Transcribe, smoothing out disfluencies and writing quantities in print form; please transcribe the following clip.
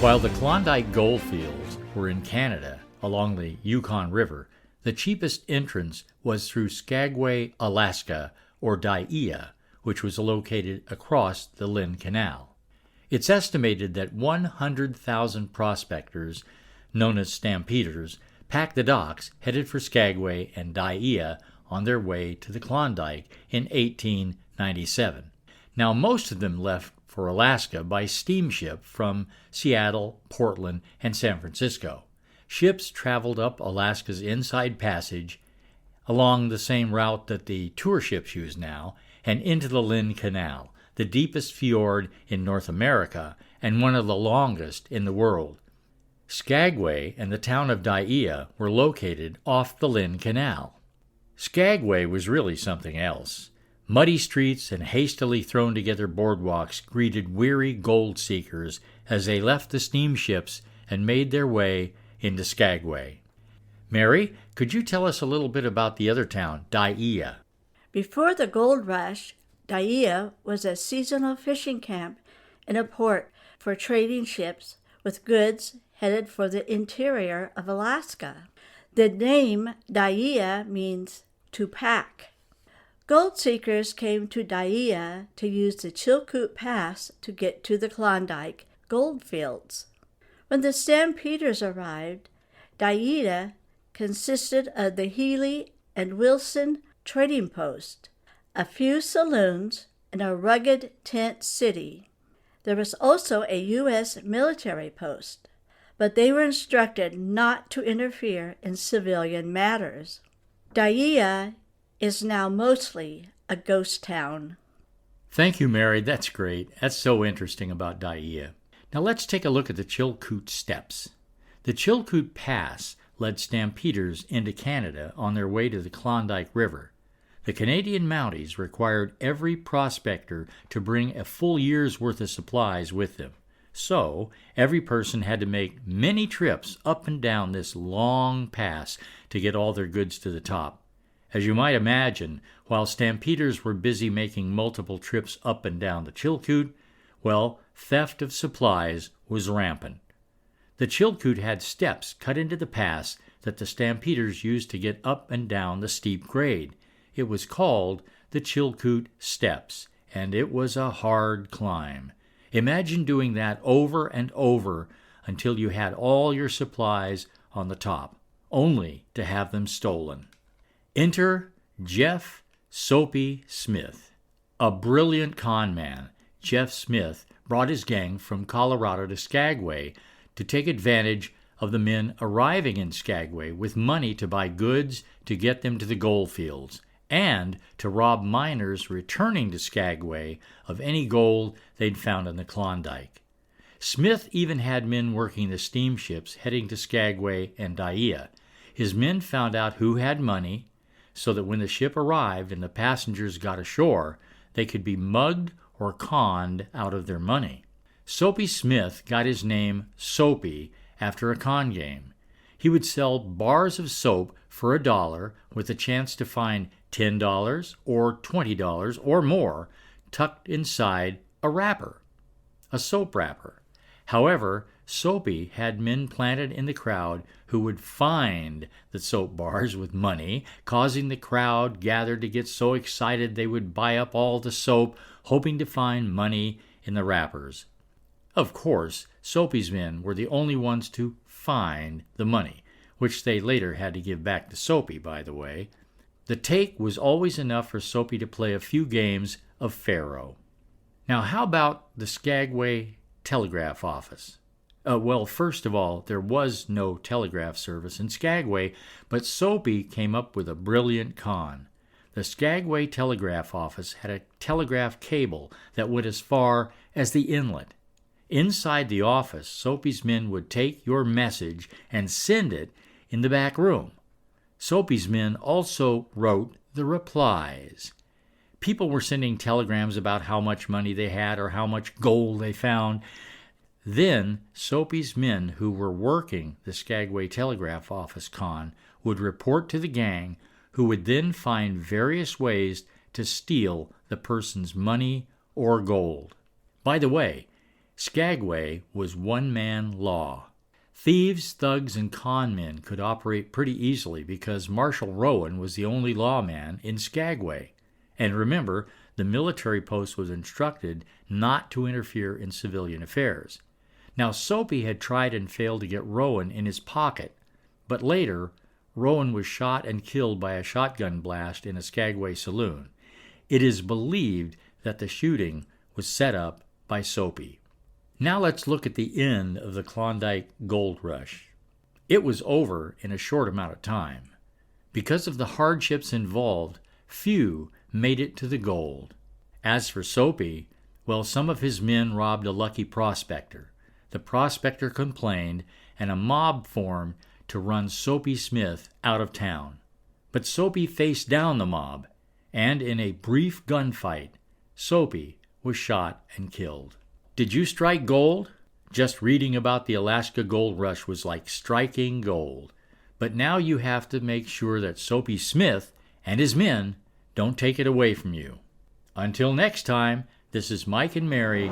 While the Klondike goldfields were in Canada along the Yukon River, the cheapest entrance was through Skagway, Alaska, or Dyea, which was located across the Lynn Canal. It's estimated that 100,000 prospectors, known as stampeders, packed the docks headed for Skagway and Dyea on their way to the Klondike in 1897. Now, most of them left for Alaska by steamship from Seattle, Portland, and San Francisco. Ships traveled up Alaska's Inside Passage along the same route that the tour ships use now and into the Lynn Canal, the deepest fjord in North America and one of the longest in the world. Skagway and the town of Dyea were located off the Lynn Canal. Skagway was really something else. Muddy streets and hastily thrown together boardwalks greeted weary gold seekers as they left the steamships and made their way into Skagway. Mary, could you tell us a little bit about the other town, Dyea? Before the gold rush, Dyea was a seasonal fishing camp and a port for trading ships with goods headed for the interior of Alaska. The name Dyea means to pack. Gold seekers came to Dyea to use the Chilkoot Pass to get to the Klondike goldfields. When the stampeders arrived, Dyea consisted of the Healy and Wilson trading post, a few saloons, and a rugged tent city. There was also a U.S. military post, but they were instructed not to interfere in civilian matters. Dyea is now mostly a ghost town. Thank you, Mary. That's great. That's so interesting about Dyea. Now let's take a look at the Chilkoot Steps. The Chilkoot Pass led stampeders into Canada on their way to the Klondike River. The Canadian Mounties required every prospector to bring a full year's worth of supplies with them. So, every person had to make many trips up and down this long pass to get all their goods to the top. As you might imagine, while stampeders were busy making multiple trips up and down the Chilkoot, well, theft of supplies was rampant. The Chilkoot had steps cut into the pass that the stampeders used to get up and down the steep grade. It was called the Chilkoot Steps, and it was a hard climb. Imagine doing that over and over until you had all your supplies on the top, only to have them stolen. Enter Jeff Soapy Smith. A brilliant con man, Jeff Smith brought his gang from Colorado to Skagway to take advantage of the men arriving in Skagway with money to buy goods to get them to the goldfields, and to rob miners returning to Skagway of any gold they'd found in the Klondike. Smith even had men working the steamships heading to Skagway and Dyea. His men found out who had money, so that when the ship arrived and the passengers got ashore, they could be mugged or conned out of their money. Soapy Smith got his name Soapy after a con game. He would sell bars of soap for $1 with a chance to find $10 or $20 or more tucked inside a wrapper, a soap wrapper. However, Soapy had men planted in the crowd who would find the soap bars with money, causing the crowd gathered to get so excited they would buy up all the soap, hoping to find money in the wrappers. Of course, Soapy's men were the only ones to find the money, which they later had to give back to Soapy, by the way. The take was always enough for Soapy to play a few games of Pharaoh. Now, how about the Skagway telegraph office? Well, first of all, there was no telegraph service in Skagway, but Soapy came up with a brilliant con. The Skagway telegraph office had a telegraph cable that went as far as the inlet. Inside the office, Soapy's men would take your message and send it in the back room. Soapy's men also wrote the replies. People were sending telegrams about how much money they had or how much gold they found. Then Soapy's men who were working the Skagway telegraph office con would report to the gang, who would then find various ways to steal the person's money or gold. By the way, Skagway was one-man law. Thieves, thugs, and con men could operate pretty easily because Marshal Rowan was the only lawman in Skagway. And remember, the military post was instructed not to interfere in civilian affairs. Now, Soapy had tried and failed to get Rowan in his pocket, but later, Rowan was shot and killed by a shotgun blast in a Skagway saloon. It is believed that the shooting was set up by Soapy. Now let's look at the end of the Klondike gold rush. It was over in a short amount of time. Because of the hardships involved, few made it to the gold. As for Soapy, well, some of his men robbed a lucky prospector. The prospector complained, and a mob formed to run Soapy Smith out of town. But Soapy faced down the mob, and in a brief gunfight, Soapy was shot and killed. Did you strike gold? Just reading about the Alaska gold rush was like striking gold. But now you have to make sure that Soapy Smith and his men don't take it away from you. Until next time, this is Mike and Mary